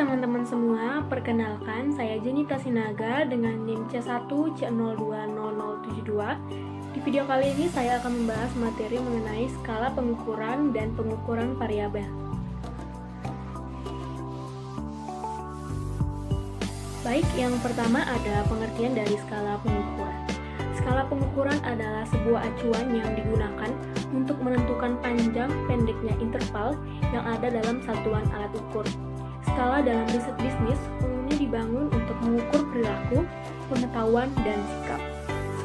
teman-teman semua, perkenalkan saya Jenita Sinaga dengan NIM C1C020072. Di video kali ini saya akan membahas materi mengenai skala pengukuran dan pengukuran variabel. Baik, yang pertama ada pengertian dari skala pengukuran. Skala pengukuran adalah sebuah acuan yang digunakan untuk menentukan panjang pendeknya interval yang ada dalam satuan alat ukur. Skala dalam riset bisnis umumnya dibangun untuk mengukur perilaku, pengetahuan, dan sikap.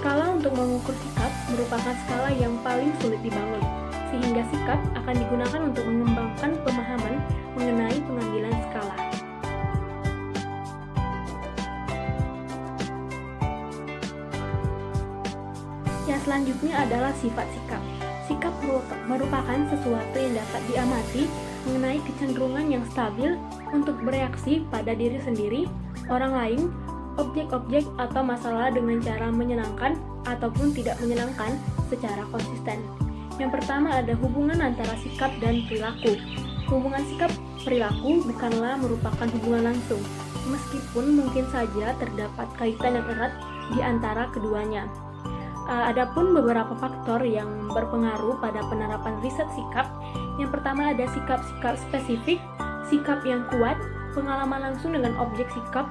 Skala untuk mengukur sikap merupakan skala yang paling sulit dibangun, sehingga sikap akan digunakan untuk mengembangkan pemahaman mengenai pengambilan skala. Yang selanjutnya adalah sifat sikap. Sikap merupakan sesuatu yang dapat diamati mengenai kecenderungan yang stabil untuk bereaksi pada diri sendiri, orang lain, objek-objek atau masalah dengan cara menyenangkan ataupun tidak menyenangkan secara konsisten. Yang pertama ada hubungan antara sikap dan perilaku. Hubungan sikap perilaku bukanlah merupakan hubungan langsung, meskipun mungkin saja terdapat kaitan yang erat di antara keduanya. Adapun beberapa faktor yang berpengaruh pada penerapan riset sikap. Yang pertama ada sikap-sikap spesifik, sikap yang kuat, pengalaman langsung dengan objek sikap.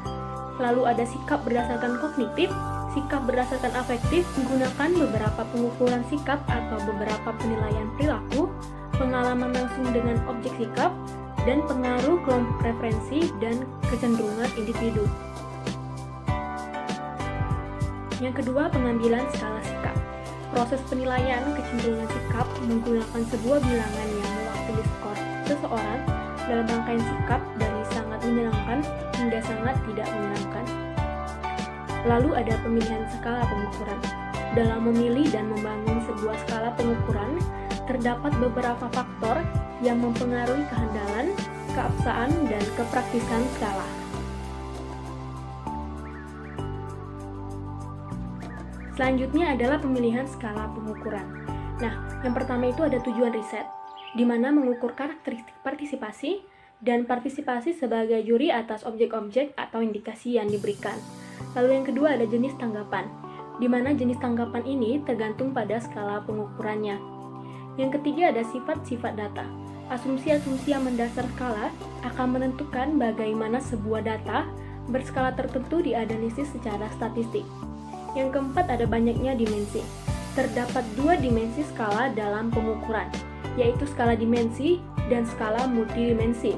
Lalu ada sikap berdasarkan kognitif, sikap berdasarkan afektif, menggunakan beberapa pengukuran sikap atau beberapa penilaian perilaku, pengalaman langsung dengan objek sikap, dan pengaruh kelompok referensi dan kecenderungan individu. Yang kedua, pengambilan skala sikap. Proses penilaian kecenderungan sikap menggunakan sebuah bilangan yang mewakili skor seseorang dalam rangkaian sikap dari sangat menyenangkan hingga sangat tidak menyenangkan. Lalu ada pemilihan skala pengukuran. Dalam memilih dan membangun sebuah skala pengukuran, terdapat beberapa faktor yang mempengaruhi kehandalan, keabsahan, dan kepraktisan skala. Selanjutnya adalah pemilihan skala pengukuran. Nah, yang pertama itu ada tujuan riset, di mana mengukur karakteristik partisipasi dan partisipasi sebagai juri atas objek-objek atau indikasi yang diberikan. Lalu yang kedua ada jenis tanggapan, di mana jenis tanggapan ini tergantung pada skala pengukurannya. Yang ketiga ada sifat-sifat data. Asumsi-asumsi yang mendasar skala akan menentukan bagaimana sebuah data berskala tertentu dianalisis secara statistik. Yang keempat ada banyaknya dimensi. Terdapat dua dimensi skala dalam pengukuran, yaitu skala dimensi dan skala multidimensi.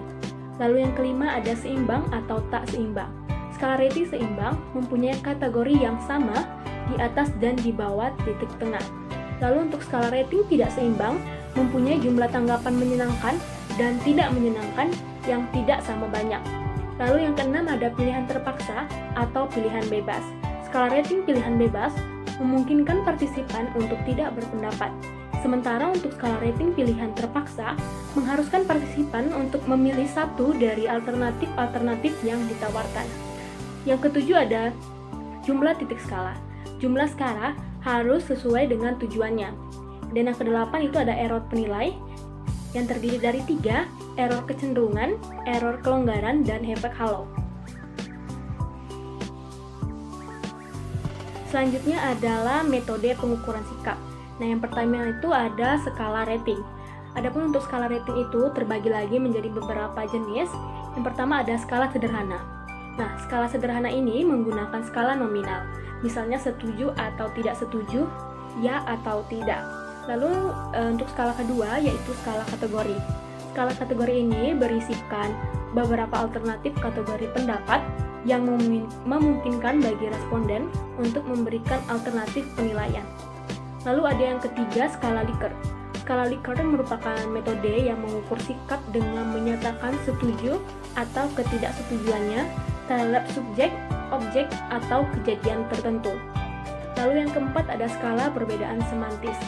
Lalu yang kelima ada seimbang atau tak seimbang. Skala rating seimbang mempunyai kategori yang sama di atas dan di bawah titik tengah. Lalu untuk skala rating tidak seimbang mempunyai jumlah tanggapan menyenangkan dan tidak menyenangkan yang tidak sama banyak. Lalu yang keenam ada pilihan terpaksa atau pilihan bebas. Skala rating pilihan bebas memungkinkan partisipan untuk tidak berpendapat. Sementara untuk skala rating pilihan terpaksa mengharuskan partisipan untuk memilih satu dari alternatif-alternatif yang ditawarkan. Yang ketujuh ada jumlah titik skala. Jumlah skala harus sesuai dengan tujuannya. Dan yang kedelapan itu ada error penilai yang terdiri dari 3, error kecenderungan, error kelonggaran, dan efek halo. Selanjutnya adalah metode pengukuran sikap. Nah, yang pertama itu ada skala rating. Adapun untuk skala rating itu terbagi lagi menjadi beberapa jenis. Yang pertama ada skala sederhana. Nah, skala sederhana ini menggunakan skala nominal. Misalnya setuju atau tidak setuju, ya atau tidak. Lalu untuk skala kedua yaitu skala kategori. Skala kategori ini berisikan beberapa alternatif kategori pendapat yang memungkinkan bagi responden untuk memberikan alternatif penilaian. Lalu ada yang ketiga, skala Likert. Skala Likert merupakan metode yang mengukur sikap dengan menyatakan setuju atau ketidaksetujuannya terhadap subjek, objek, atau kejadian tertentu. Lalu yang keempat ada skala perbedaan semantis.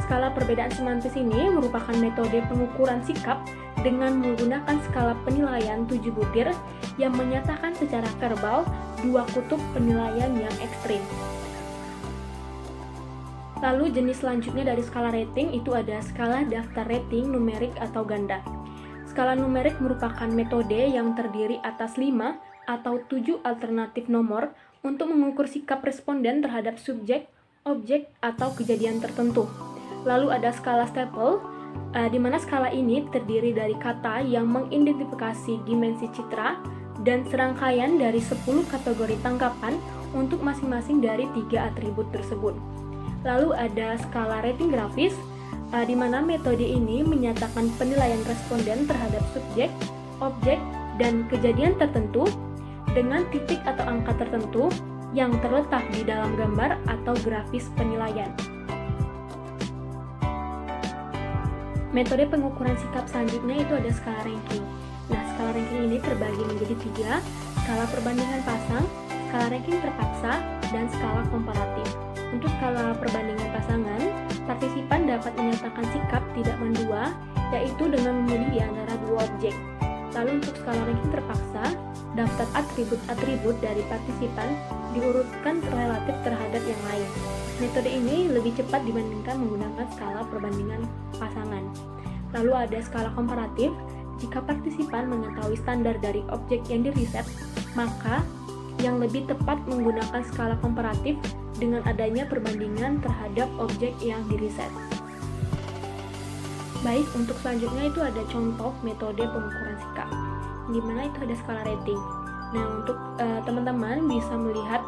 Skala perbedaan semantis ini merupakan metode pengukuran sikap dengan menggunakan skala penilaian 7 butir yang menyatakan secara verbal dua kutub penilaian yang ekstrim. Lalu jenis selanjutnya dari skala rating itu ada skala daftar rating numerik atau ganda. Skala numerik merupakan metode yang terdiri atas 5 atau 7 alternatif nomor untuk mengukur sikap responden terhadap subjek, objek, atau kejadian tertentu. Lalu ada skala Staple, di mana skala ini terdiri dari kata yang mengidentifikasi dimensi citra dan serangkaian dari 10 kategori tangkapan untuk masing-masing dari 3 atribut tersebut. Lalu ada skala rating grafis, di mana metode ini menyatakan penilaian responden terhadap subjek, objek, dan kejadian tertentu dengan titik atau angka tertentu yang terletak di dalam gambar atau grafis penilaian. Metode pengukuran sikap selanjutnya itu ada skala ranking. Nah, skala ranking ini terbagi menjadi 3, skala perbandingan pasang, skala ranking terpaksa, dan skala komparatif. Untuk skala perbandingan pasangan, partisipan dapat menyatakan sikap tidak mendua, yaitu dengan memilih di antara 2 objek. Lalu untuk skala ranking terpaksa, daftar atribut-atribut dari partisipan diurutkan relatif terhadap yang lain. Metode ini lebih cepat dibandingkan menggunakan skala perbandingan pasangan. Lalu ada skala komparatif, jika partisipan mengetahui standar dari objek yang diriset, maka yang lebih tepat menggunakan skala komparatif dengan adanya perbandingan terhadap objek yang diriset. Baik, untuk selanjutnya itu ada contoh metode pengukuran sikap, di mana itu ada skala rating. Nah, untuk teman-teman bisa melihat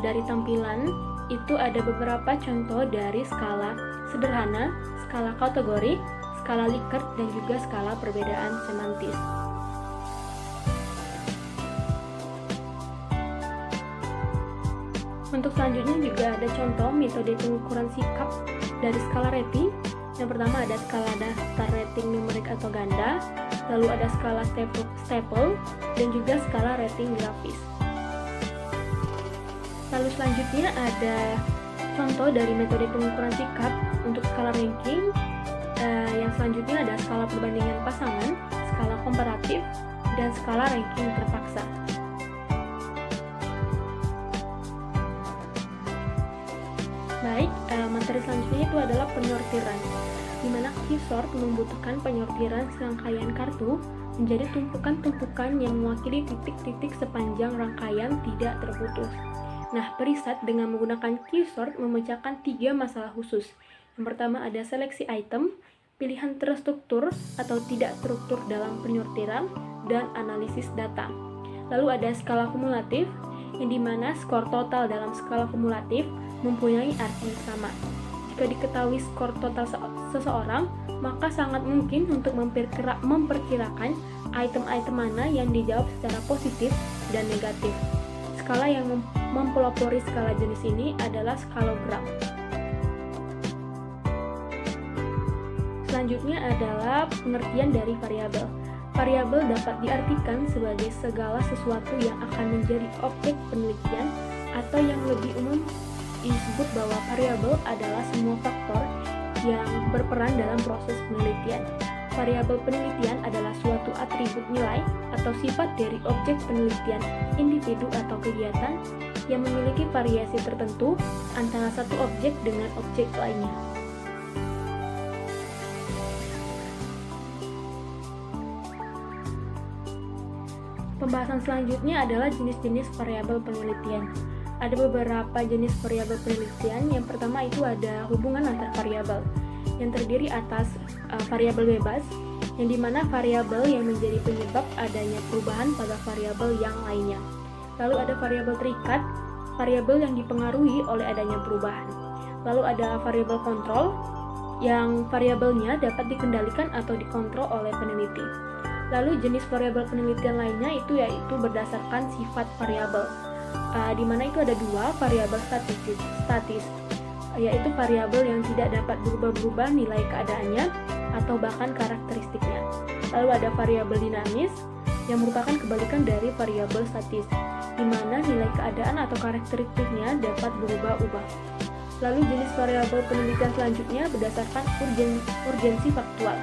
dari tampilan itu ada beberapa contoh dari skala sederhana, skala kategori, skala Likert, dan juga skala perbedaan semantis. Untuk selanjutnya juga ada contoh metode pengukuran sikap dari skala rating. Yang pertama ada skala daftar rating numerik atau ganda, lalu ada skala staple, dan juga skala rating grafis. Lalu selanjutnya ada contoh dari metode pengukuran sikap untuk skala ranking. Yang selanjutnya ada skala perbandingan pasangan, skala komparatif, dan skala ranking terpaksa. Baik, materi selanjutnya itu adalah penyortiran, di mana Q-sort membutuhkan penyortiran serangkaian kartu menjadi tumpukan-tumpukan yang mewakili titik-titik sepanjang rangkaian tidak terputus. Nah, perisat dengan menggunakan Q-sort memecahkan 3 masalah khusus. Yang pertama ada seleksi item, pilihan terstruktur atau tidak struktur dalam penyortiran, dan analisis data. Lalu ada skala kumulatif, yang dimana skor total dalam skala kumulatif mempunyai arti yang sama. Jika diketahui skor total seseorang, maka sangat mungkin untuk memperkirakan item-item mana yang dijawab secara positif dan negatif. Skala yang mempelopori skala jenis ini adalah skalogram. Selanjutnya adalah pengertian dari variabel. Variabel dapat diartikan sebagai segala sesuatu yang akan menjadi objek penelitian, atau yang lebih umum disebut bahwa variabel adalah semua faktor yang berperan dalam proses penelitian. Variabel penelitian adalah suatu atribut nilai atau sifat dari objek penelitian, individu atau kegiatan yang memiliki variasi tertentu antara satu objek dengan objek lainnya. Pembahasan selanjutnya adalah jenis-jenis variabel penelitian. Ada beberapa jenis variabel penelitian. Yang pertama itu ada hubungan antar variabel, yang terdiri atas variabel bebas, yang dimana variabel yang menjadi penyebab adanya perubahan pada variabel yang lainnya. Lalu ada variabel terikat, variabel yang dipengaruhi oleh adanya perubahan. Lalu ada variabel kontrol, yang variabelnya dapat dikendalikan atau dikontrol oleh peneliti. Lalu jenis variabel penelitian lainnya itu yaitu berdasarkan sifat variabel, di mana itu ada 2 variabel statis, yaitu variabel yang tidak dapat berubah-ubah nilai keadaannya atau bahkan karakteristiknya. Lalu ada variabel dinamis, yang merupakan kebalikan dari variabel statis, di mana nilai keadaan atau karakteristiknya dapat berubah-ubah. Lalu jenis variabel penelitian selanjutnya berdasarkan urgensi faktual,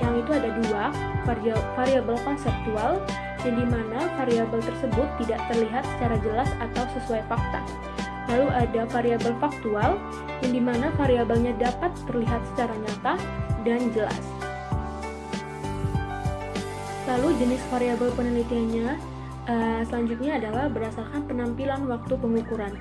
yang itu ada 2 variabel konseptual, yang dimana variabel tersebut tidak terlihat secara jelas atau sesuai fakta. Lalu ada variabel faktual, yang dimana variabelnya dapat terlihat secara nyata dan jelas. Lalu jenis variabel penelitiannya selanjutnya adalah berdasarkan penampilan waktu pengukuran.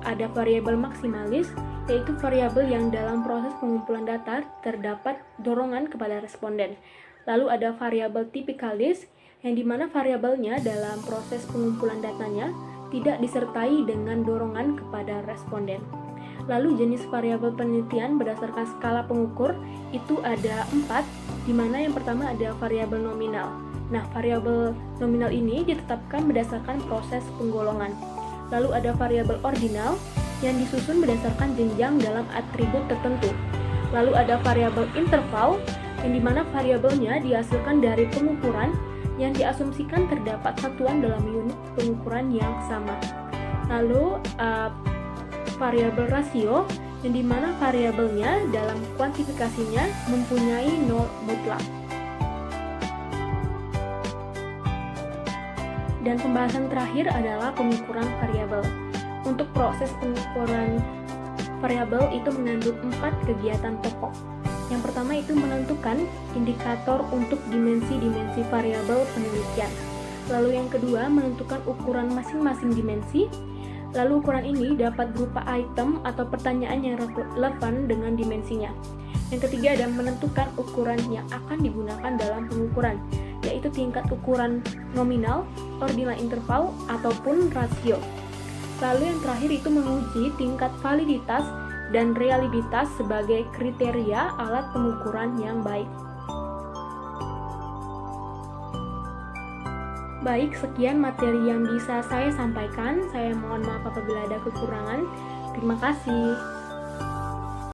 Ada variabel maksimalis, yaitu variabel yang dalam proses pengumpulan data terdapat dorongan kepada responden. Lalu ada variabel tipikalis, yang dimana variabelnya dalam proses pengumpulan datanya tidak disertai dengan dorongan kepada responden. Lalu jenis variabel penelitian berdasarkan skala pengukur itu ada 4, di mana yang pertama ada variabel nominal. Nah, variabel nominal ini ditetapkan berdasarkan proses penggolongan. Lalu ada variabel ordinal yang disusun berdasarkan jenjang dalam atribut tertentu. Lalu ada variabel interval yang dimana variabelnya dihasilkan dari pengukuran yang diasumsikan terdapat satuan dalam unit pengukuran yang sama. Lalu variabel rasio yang dimana variabelnya dalam kuantifikasinya mempunyai nol mutlak. Dan pembahasan terakhir adalah pengukuran variabel. Untuk proses pengukuran variabel itu mengandung 4 kegiatan pokok. Yang pertama itu menentukan indikator untuk dimensi-dimensi variabel penelitian. Lalu yang kedua menentukan ukuran masing-masing dimensi. Lalu ukuran ini dapat berupa item atau pertanyaan yang relevan dengan dimensinya. Yang ketiga ada menentukan ukuran yang akan digunakan dalam pengukuran, yaitu tingkat ukuran nominal, ordinal interval, ataupun rasio. Lalu yang terakhir itu menguji tingkat validitas dan reliabilitas sebagai kriteria alat pengukuran yang baik. Baik, sekian materi yang bisa saya sampaikan. Saya mohon maaf apabila ada kekurangan. Terima kasih.